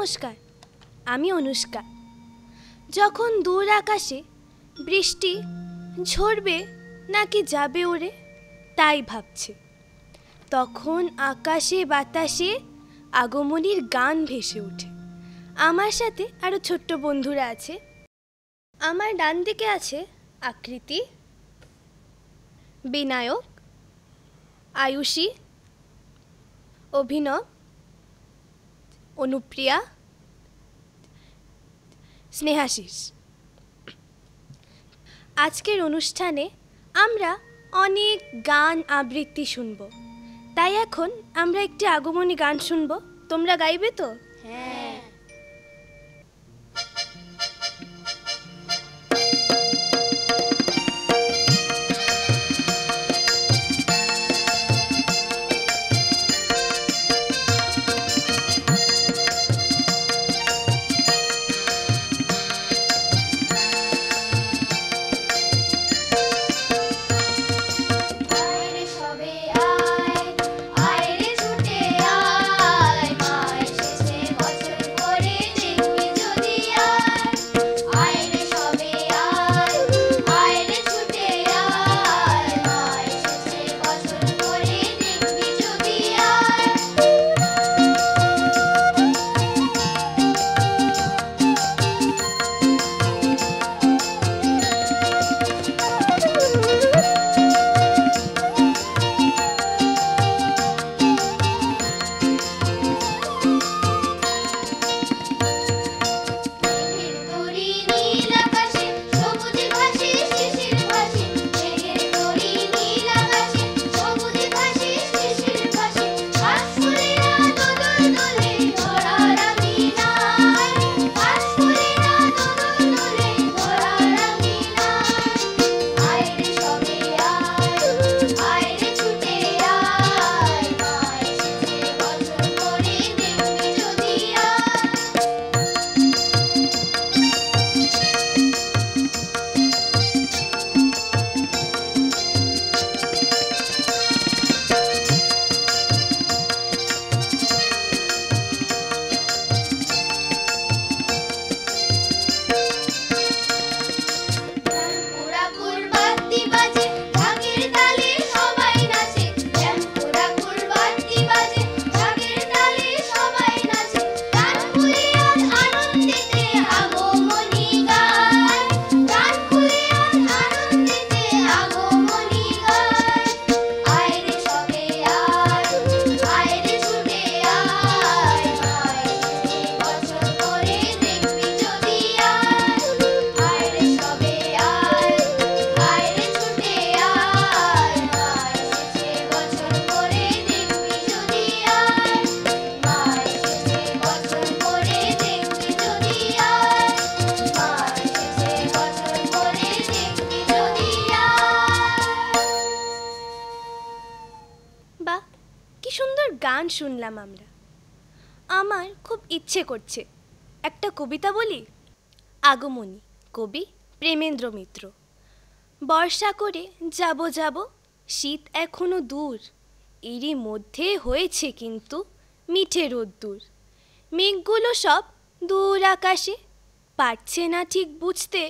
নমস্কার, আমি অনুষ্কা। যখন দূর আকাশে বৃষ্টি ঝরবে নাকি যাবে উড়ে তাই ভাবছে, তখন আকাশে বাতাসে আগমনীর গান ভেসে ওঠে। আমার সাথে আরও ছোট্ট বন্ধুরা আছে। আমার ডান দিকে আছে আকৃতি, বিনায়ক, আয়ুষী, অভিনব, অনুপ্রিয়া, স্নেহাশিস। আজকের অনুষ্ঠানে আমরা অনেক গান আবৃত্তি শুনব, তাই এখন আমরা একটি আগমনী গান শুনব। তোমরা গাইবে তো? হ্যাঁ। গান শুনলাম আমরা। আমার খুব ইচ্ছে করছে একটা কবিতা বলি। আগমনী, কবি প্রেমেন্দ্র মিত্র। বর্ষা করে যাব যাব, শীত এখনো দূর, এরই মধ্যে হয়েছে কিন্তু মিঠে রোদ্দুর। মেঘগুলো সব দূর আকাশে, পারছে না ঠিক বুঝতে,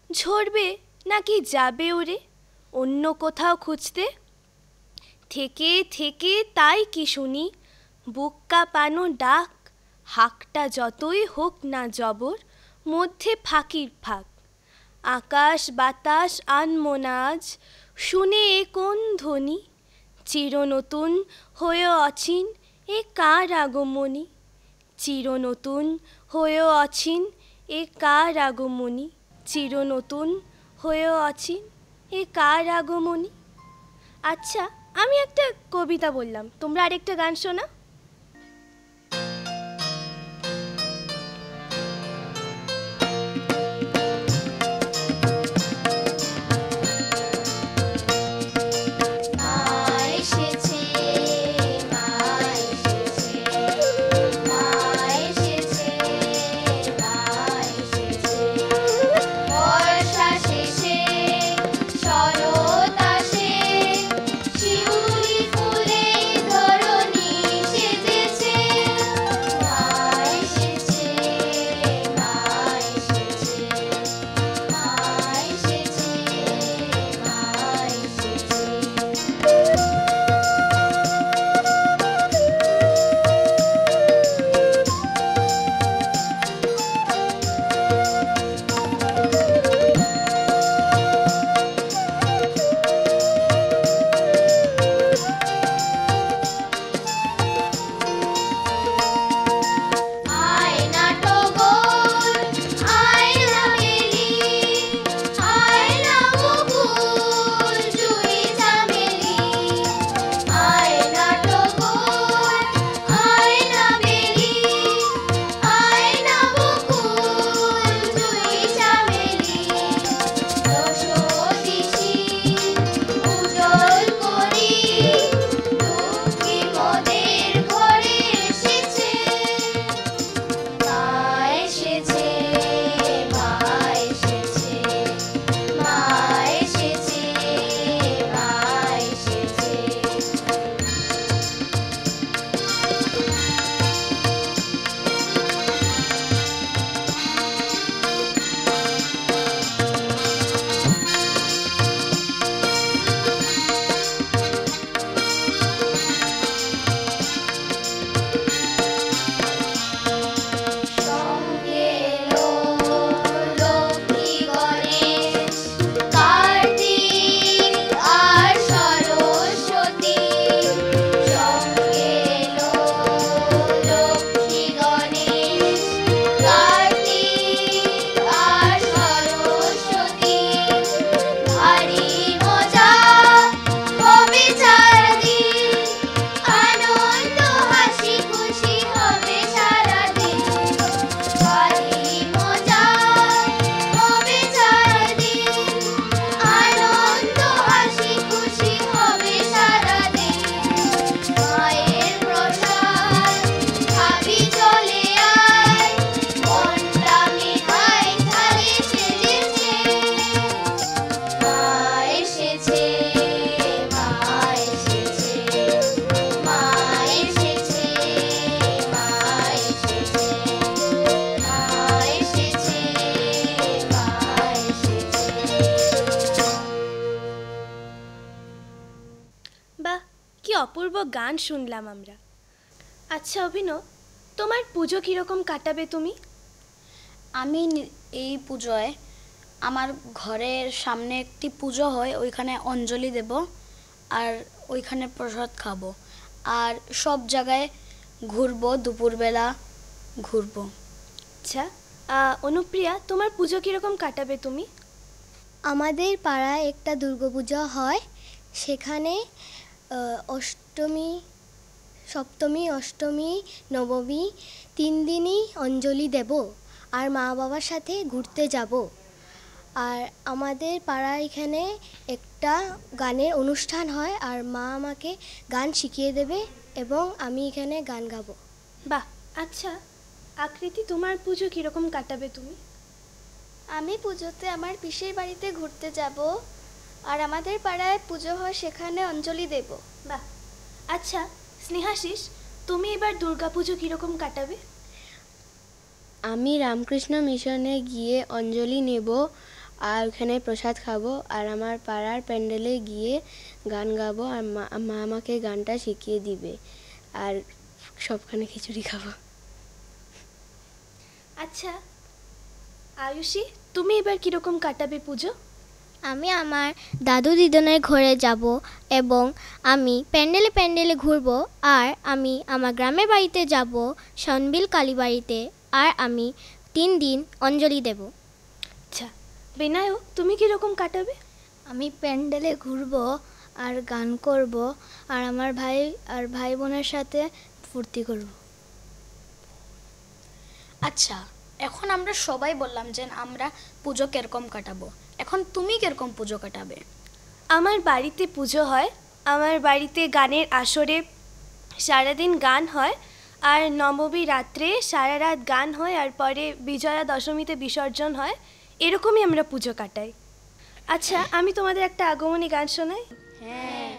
ঝরবে নাকি যাবে ওরে অন্য কোথাও খুঁজতে। থেকে থেকে তাই কি শুনি বুক কাঁপানো ডাক, হাকটা যতই হোক না জবর, মধ্যে ফাঁকির ফাঁক। আকাশ বাতাস আনমনাজ, শুনে এ কোন ধ্বনি, চিরনতুন হয়েও অচিন এ কার আগমনী। চিরনতুন হয়েও অচিন এ কার আগমনী, চিরনতুন হয়েও অচিন এ কার আগমনী। আচ্ছা, আমি একটা কবিতা বললাম, তোমরা আরেকটা গান শোনা। শরৎ আসে, শিউলি ফুলে ধরণী অপূর্ব গান শুনলাম আমরা। আচ্ছা অভিনব, তোমার পুজো কীরকম কাটাবে তুমি? আমি এই পুজোয় আমার ঘরের সামনে একটি পুজো হয়, ওইখানে অঞ্জলি দেব আর ওইখানে প্রসাদ খাবো, আর সব জায়গায় ঘুরবো, দুপুরবেলা ঘুরবো। আচ্ছা অনুপ্রিয়া, তোমার পুজো কীরকম কাটাবে তুমি? আমাদের পাড়ায় একটা দুর্গাপূজা হয়, সেখানে অষ্টমী, সপ্তমী, অষ্টমী, নবমী 3 দিনই অঞ্জলি দেব আর মা বাবার সাথে ঘুরতে যাব। আর আমাদের পাড়ায় এখানে একটা গানের অনুষ্ঠান হয় আর মা আমাকে গান শিখিয়ে দেবে এবং আমি এখানে গান গাবো। বাহ, আচ্ছা আকৃতি, তোমার পুজো কীরকম কাটাবে তুমি? আমি পুজোতে আমার পিসির বাড়িতে ঘুরতে যাব আর আমাদের পাড়ায় পুজো হয়, সেখানে অঞ্জলি দেব। বাহ, আচ্ছা স্নেহাশিস, তুমি এবার দুর্গাপুজো কীরকম কাটাবে? আমি রামকৃষ্ণ মিশনে গিয়ে অঞ্জলি নেব আর ওখানে প্রসাদ খাবো আর আমার পাড়ার প্যান্ডেলে গিয়ে গান গাবো আর মা আমাকে গানটা শিখিয়ে দিবে আর সবখানে খিচুড়ি খাবো। আচ্ছা আয়ুষী, তুমি এবার কীরকম কাটাবে পুজো? আমি আমার দাদু দিদনের ঘরে যাব এবং আমি প্যান্ডেলে প্যান্ডেলে ঘুরবো আর আমি আমার গ্রামের বাড়িতে যাব, সনবিল কালীবাড়িতে, আর আমি 3 দিন অঞ্জলি দেব। আচ্ছা বিনায়ক, তুমি কীরকম কাটাবে? আমি প্যান্ডেলে ঘুরবো আর গান করব আর আমার ভাই বোনের সাথে ফুর্তি করব। আচ্ছা, এখন আমরা সবাই বললাম যে আমরা পুজো কিরকম কাটাবো, এখন তুমি কিরকম পুজো কাটাবে? আমার বাড়িতে পুজো হয়, আমার বাড়িতে গানের আসরে সারাদিন গান হয় আর নবমী রাত্রে সারা রাত গান হয় আর পরে বিজয়া দশমীতে বিসর্জন হয়। এরকমই আমরা পুজো কাটাই। আচ্ছা আমি তোমাদের একটা আগমনী গান শোনাই। হ্যাঁ।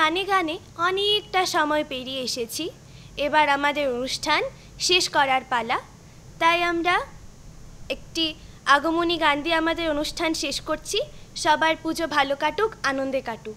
গানে গানে অনেকটা সময় পেরিয়ে এসেছি। এবার আমাদের অনুষ্ঠান শেষ করার পালা। তাই আমরা একটি আগমনী গান দিয়ে আমাদের অনুষ্ঠান শেষ করছি। সবার পুজো ভালো কাটুক, আনন্দে কাটুক।